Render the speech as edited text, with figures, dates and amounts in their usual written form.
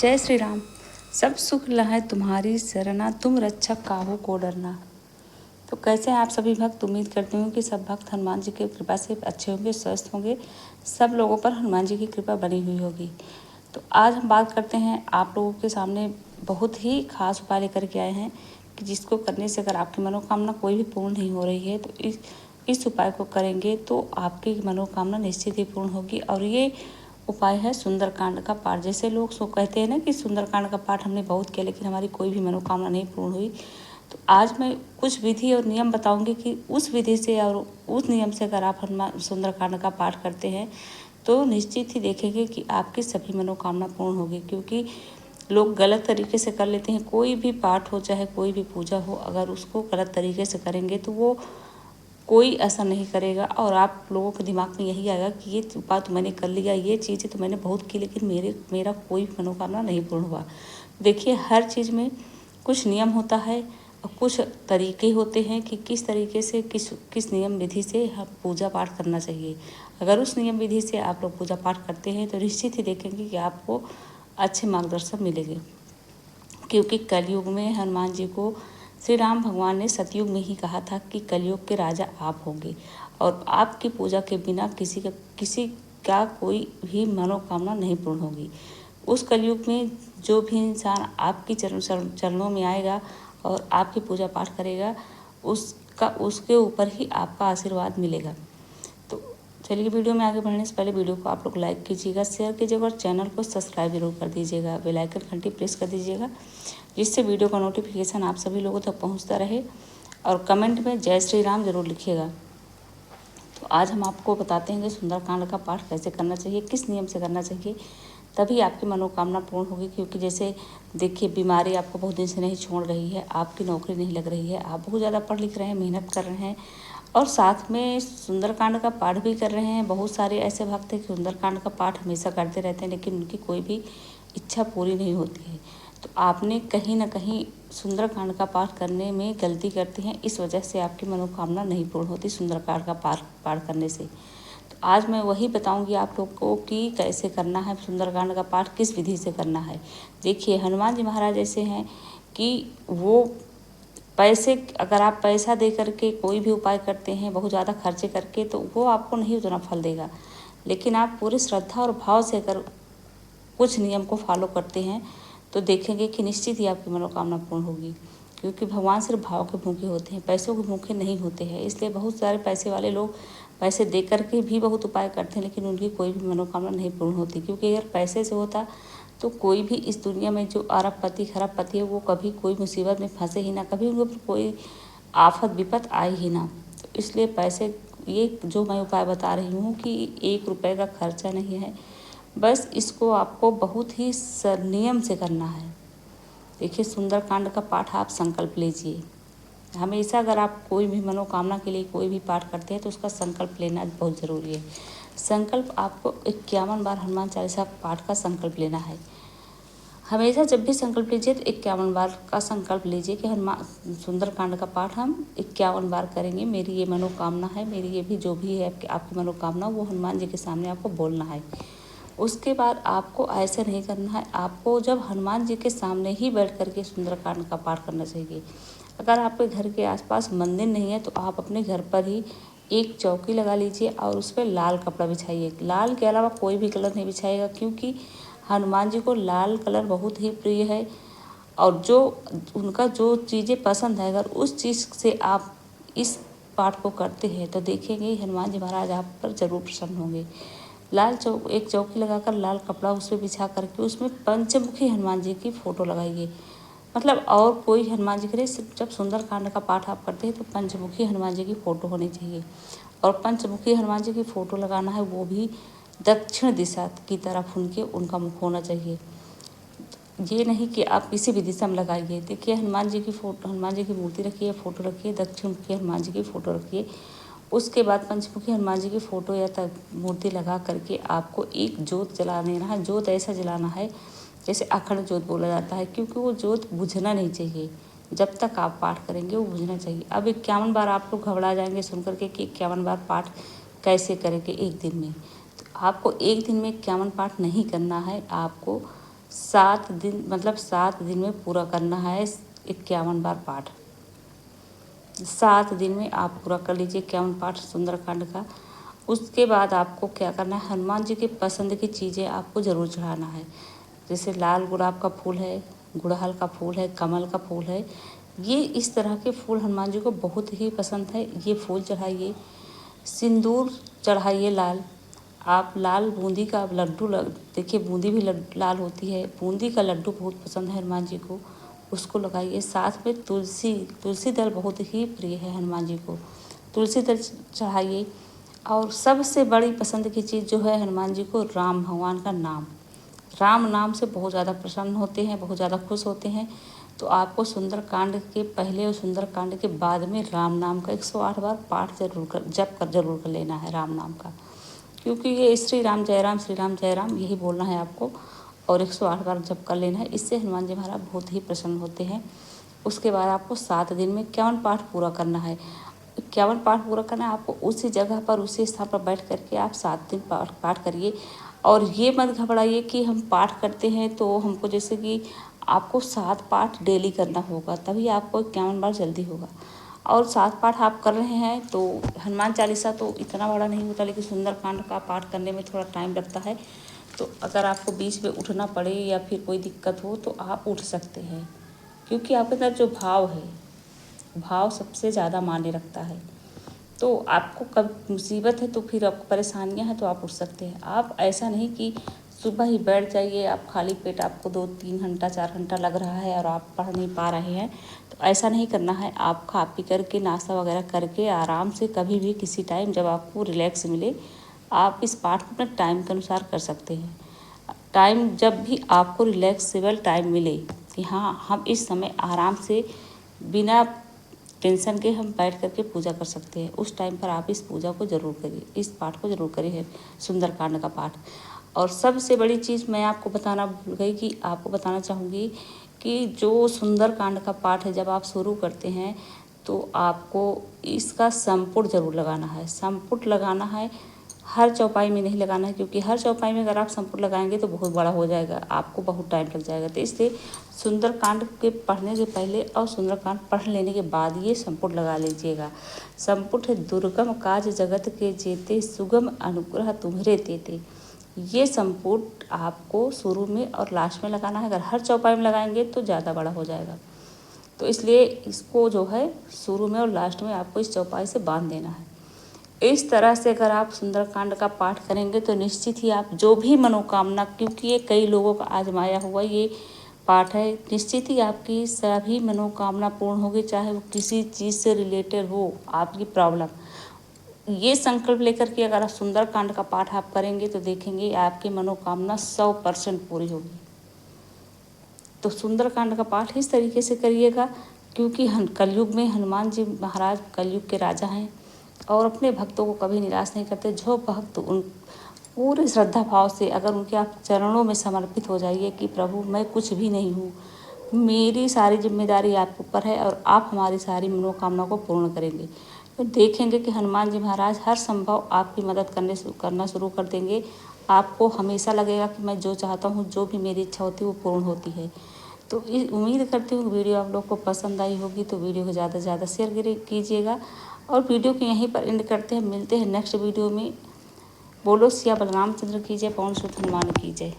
जय श्री राम। सब सुख लहै तुम्हारी शरणा, तुम रक्षक काहू को डरना। तो कैसे हैं आप सभी भक्त। उम्मीद करती हूँ कि सब भक्त हनुमान जी की कृपा से अच्छे होंगे, स्वस्थ होंगे। सब लोगों पर हनुमान जी की कृपा बनी हुई होगी। तो आज हम बात करते हैं, आप लोगों के सामने बहुत ही खास उपाय लेकर के आए हैं कि जिसको करने से अगर आपकी मनोकामना कोई भी पूर्ण नहीं हो रही है तो इस उपाय को करेंगे तो आपकी मनोकामना निश्चित ही पूर्ण होगी। और ये उपाय है सुंदरकांड का पाठ। जैसे लोग कहते हैं ना कि सुंदरकांड का पाठ हमने बहुत किया लेकिन हमारी कोई भी मनोकामना नहीं पूर्ण हुई। तो आज मैं कुछ विधि और नियम बताऊंगी कि उस विधि से और उस नियम से अगर आप हनुमान सुंदरकांड का पाठ करते हैं तो निश्चित ही देखेंगे कि आपकी सभी मनोकामना पूर्ण होगी। क्योंकि लोग गलत तरीके से कर लेते हैं। कोई भी पाठ हो चाहे कोई भी पूजा हो, अगर उसको गलत तरीके से करेंगे तो वो कोई असर नहीं करेगा। और आप लोगों के दिमाग में यही आएगा कि ये उपाय तो मैंने कर लिया, ये चीज़ें तो मैंने बहुत की लेकिन मेरा कोई मनोकामना नहीं पूर्ण हुआ। देखिए, हर चीज़ में कुछ नियम होता है और कुछ तरीके होते हैं कि किस तरीके से किस नियम विधि से हम पूजा पाठ करना चाहिए। अगर उस नियम विधि से आप लोग पूजा पाठ करते हैं तो निश्चित ही देखेंगे कि आपको अच्छे मार्गदर्शन मिलेंगे। क्योंकि कलयुग में हनुमान जी को श्री राम भगवान ने सतयुग में ही कहा था कि कलयुग के राजा आप होंगे और आपकी पूजा के बिना किसी का कोई भी मनोकामना नहीं पूर्ण होगी। उस कलयुग में जो भी इंसान आपकी चरणों में आएगा और आपकी पूजा पाठ करेगा उसके ऊपर ही आपका आशीर्वाद मिलेगा। तो चलिए, वीडियो में आगे बढ़ने से पहले वीडियो को आप लोग लाइक कीजिएगा, शेयर कीजिएगा और चैनल को सब्सक्राइब जरूर कर दीजिएगा। बेल आइकन घंटी प्रेस कर दीजिएगा जिससे वीडियो का नोटिफिकेशन आप सभी लोगों तक पहुंचता रहे। और कमेंट में जय श्री राम जरूर लिखिएगा। तो आज हम आपको बताते हैं कि सुंदरकांड का पाठ कैसे करना चाहिए, किस नियम से करना चाहिए, तभी आपकी मनोकामना पूर्ण होगी। क्योंकि जैसे देखिए, बीमारी आपको बहुत दिन से नहीं छोड़ रही है, आपकी नौकरी नहीं लग रही है, आप बहुत ज़्यादा पढ़ लिख रहे हैं, मेहनत कर रहे हैं और साथ में सुंदरकांड का पाठ भी कर रहे हैं। बहुत सारे ऐसे भक्त हैं कि सुंदरकांड का पाठ हमेशा करते रहते हैं लेकिन उनकी कोई भी इच्छा पूरी नहीं होती है। तो आपने कहीं ना कहीं सुंदरकांड का पाठ करने में गलती करती हैं, इस वजह से आपकी मनोकामना नहीं पूर्ण होती सुंदरकांड का पाठ करने से। तो आज मैं वही बताऊंगी आप लोग को कि कैसे करना है सुंदरकांड का पाठ, किस विधि से करना है। देखिए, हनुमान जी महाराज ऐसे हैं कि वो अगर आप पैसा दे करके कोई भी उपाय करते हैं बहुत ज़्यादा खर्चे करके तो वो आपको नहीं उतना फल देगा। लेकिन आप पूरी श्रद्धा और भाव से अगर कुछ नियम को फॉलो करते हैं तो देखेंगे कि निश्चित ही आपकी मनोकामना पूर्ण होगी। क्योंकि भगवान सिर्फ भाव के भूखे होते हैं, पैसों के भूखे नहीं होते हैं। इसलिए बहुत सारे पैसे वाले लोग पैसे दे करके भी बहुत उपाय करते हैं लेकिन उनकी कोई भी मनोकामना नहीं पूर्ण होती। क्योंकि अगर पैसे से होता तो कोई भी इस दुनिया में जो अरबपति खरबपति है वो कभी कोई मुसीबत में फंसे ही ना, कभी उनको कोई आफत विपत आए ही ना। तो इसलिए पैसे, ये जो मैं उपाय बता रही हूँ कि 1 रुपये का खर्चा नहीं है, बस इसको आपको बहुत ही नियम से करना है। देखिए, सुंदरकांड का पाठ आप संकल्प लीजिए हमेशा। अगर आप कोई भी मनोकामना के लिए कोई भी पाठ करते हैं तो उसका संकल्प लेना बहुत ज़रूरी है। संकल्प आपको 51 बार हनुमान चालीसा पाठ का संकल्प लेना है। हमेशा जब भी संकल्प लीजिए तो 51 बार का संकल्प लीजिए कि हनुमान सुंदरकांड का पाठ हम 51 बार करेंगे। मेरी ये मनोकामना है, मेरी ये भी जो भी है आपकी मनोकामना, वो हनुमान जी के सामने आपको बोलना है। उसके बाद आपको ऐसे नहीं करना है, आपको जब हनुमान जी के सामने ही बैठ करके सुंदरकांड का पाठ करना चाहिए। अगर आपके घर के आसपास मंदिर नहीं है तो आप अपने घर पर ही एक चौकी लगा लीजिए और उस पर लाल कपड़ा बिछाइए। लाल के अलावा कोई भी कलर नहीं बिछाइएगा क्योंकि हनुमान जी को लाल कलर बहुत ही प्रिय है। और उनका जो चीज़ें पसंद है, अगर उस चीज़ से आप इस पाठ को करते हैं तो देखेंगे हनुमान जी महाराज आप पर जरूर प्रसन्न होंगे। एक चौकी लगाकर लाल कपड़ा उस पर बिछा करके उसमें पंचमुखी हनुमान जी की फ़ोटो लगाइए। मतलब और कोई हनुमान जी के लिए, जब सुंदरकांड का पाठ आप करते हैं तो पंचमुखी हनुमान जी की फ़ोटो होनी चाहिए। और पंचमुखी हनुमान जी की फ़ोटो लगाना है वो भी दक्षिण दिशा की तरफ उनके उनका मुख होना चाहिए। ये नहीं कि आप किसी भी दिशा में लगाइए। देखिए, हनुमान जी की मूर्ति रखिए, फ़ोटो रखिए, दक्षिण मुखी हनुमान जी की फ़ोटो रखिए। उसके बाद पंचमुखी हनुमान जी की फ़ोटो या मूर्ति लगा करके आपको एक जोत जला देना है। जोत ऐसा जलाना है जैसे अखंड जोत बोला जाता है, क्योंकि वो जोत बुझना नहीं चाहिए। जब तक आप पाठ करेंगे वो बुझना चाहिए। अब 51 बार आप लोग घबरा जाएंगे सुन करके कि 51 बार पाठ कैसे करेंगे एक दिन में। तो आपको एक दिन में 51 पाठ नहीं करना है, आपको 7 दिन मतलब 7 दिन में पूरा करना है 51 बार पाठ। 7 दिन में आप पूरा कर लीजिए 51 पाठ सुंदरकांड का। उसके बाद आपको क्या करना है, हनुमान जी के पसंद की चीज़ें आपको ज़रूर चढ़ाना है। जैसे लाल गुलाब का फूल है, गुड़हल का फूल है, कमल का फूल है, ये इस तरह के फूल हनुमान जी को बहुत ही पसंद है। ये फूल चढ़ाइए। सिंदूर चढ़ाइए लाल। आप लाल बूंदी का लड्डू देखिए, बूंदी भी लाल होती है, बूंदी का लड्डू बहुत पसंद है हनुमान जी को, उसको लगाइए। साथ में तुलसी दल बहुत ही प्रिय है हनुमान जी को, तुलसी दल चढ़ाइए। और सबसे बड़ी पसंद की चीज़ जो है हनुमान जी को, राम भगवान का नाम। राम नाम से बहुत ज़्यादा प्रसन्न होते हैं, बहुत ज़्यादा खुश होते हैं। तो आपको सुंदरकांड के पहले और सुंदरकांड के बाद में राम नाम का 108 बार पाठ जरूर कर लेना है राम नाम का, क्योंकि ये श्री राम जय राम यही बोलना है आपको, और 108 बार जप कर लेना है। इससे हनुमान जी महाराज बहुत ही प्रसन्न होते हैं। उसके बाद आपको 7 दिन में 51 पाठ पूरा करना है। 51 पाठ पूरा करना है आपको। उसी जगह पर उसी स्थान पर बैठ करके आप 7 दिन पाठ करिए। और ये मत घबराइए कि हम पाठ करते हैं तो हमको, जैसे कि आपको 7 पाठ डेली करना होगा, तभी आपको 51 बार जल्दी होगा। और 7 पाठ आप कर रहे हैं तो हनुमान चालीसा तो इतना बड़ा नहीं होता, लेकिन सुंदरकांड का पाठ करने में थोड़ा टाइम लगता है। तो अगर आपको बीच में उठना पड़े या फिर कोई दिक्कत हो तो आप उठ सकते हैं, क्योंकि आपके अंदर जो भाव है, भाव सबसे ज़्यादा मायने रखता है। तो आपको कब मुसीबत है तो फिर आपको परेशानियां हैं तो आप उठ सकते हैं। आप ऐसा नहीं कि सुबह ही बैठ जाइए, आप खाली पेट, आपको 2-3 घंटा 4 घंटा लग रहा है और आप पढ़ नहीं पा रहे हैं, तो ऐसा नहीं करना है। आप खा पी करके नाश्ता वगैरह करके आराम से कभी भी किसी टाइम जब आपको रिलैक्स मिले, आप इस पाठ को अपने टाइम के अनुसार कर सकते हैं। टाइम जब भी आपको रिलैक्सेबल टाइम मिले कि हाँ हम इस समय आराम से बिना टेंशन के हम बैठ करके पूजा कर सकते हैं, उस टाइम पर आप इस पूजा को ज़रूर करिए, इस पाठ को ज़रूर करिए, सुंदरकांड का पाठ। और सबसे बड़ी चीज़ मैं आपको बताना भूल गई कि आपको बताना चाहूँगी कि जो सुंदरकांड का पाठ है जब आप शुरू करते हैं तो आपको इसका संपुट ज़रूर लगाना है। संपुट लगाना है, हर चौपाई में नहीं लगाना है, क्योंकि हर चौपाई में अगर आप संपुट लगाएंगे तो बहुत बड़ा हो जाएगा, आपको बहुत टाइम लग जाएगा। तो इसलिए सुंदरकांड के पढ़ने से पहले और सुंदरकांड पढ़ लेने के बाद ये संपुट लगा लीजिएगा। संपुट है, दुर्गम काज जगत के जेते, सुगम अनुग्रह तुम्हारे देते। ये संपुट आपको शुरू में और लास्ट में लगाना है। अगर हर चौपाई में लगाएंगे तो ज़्यादा बड़ा हो जाएगा, तो इसलिए इसको जो है शुरू में और लास्ट में आपको इस चौपाई से बांध देना है। इस तरह से अगर आप सुंदरकांड का पाठ करेंगे तो निश्चित ही आप जो भी मनोकामना, क्योंकि ये कई लोगों का आजमाया हुआ ये पाठ है, निश्चित ही आपकी सभी मनोकामना पूर्ण होगी, चाहे वो किसी चीज़ से रिलेटेड हो आपकी प्रॉब्लम। ये संकल्प लेकर के अगर आप सुंदरकांड का पाठ आप करेंगे तो देखेंगे आपकी मनोकामना 100% पूरी होगी। तो सुंदरकांड का पाठ इस तरीके से करिएगा, क्योंकि कलयुग में हनुमान जी महाराज कलयुग के राजा हैं और अपने भक्तों को कभी निराश नहीं करते। जो भक्त उन पूरे श्रद्धा भाव से अगर उनके आप चरणों में समर्पित हो जाइए कि प्रभु मैं कुछ भी नहीं हूँ, मेरी सारी जिम्मेदारी आपके ऊपर है और आप हमारी सारी मनोकामना को पूर्ण करेंगे, तो देखेंगे कि हनुमान जी महाराज हर संभव आपकी मदद करना शुरू कर देंगे। आपको हमेशा लगेगा कि मैं जो चाहता हूँ, जो भी मेरी इच्छा होती है वो पूर्ण होती है। तो उम्मीद करती हूँ वीडियो आप लोग को पसंद आई होगी, तो वीडियो को ज़्यादा से ज़्यादा शेयर कीजिएगा। और वीडियो को यहीं पर एंड करते हैं, मिलते हैं नेक्स्ट वीडियो में। बोलो सिया बलरामचंद्र की जय, पवन सुत हनुमान की जय।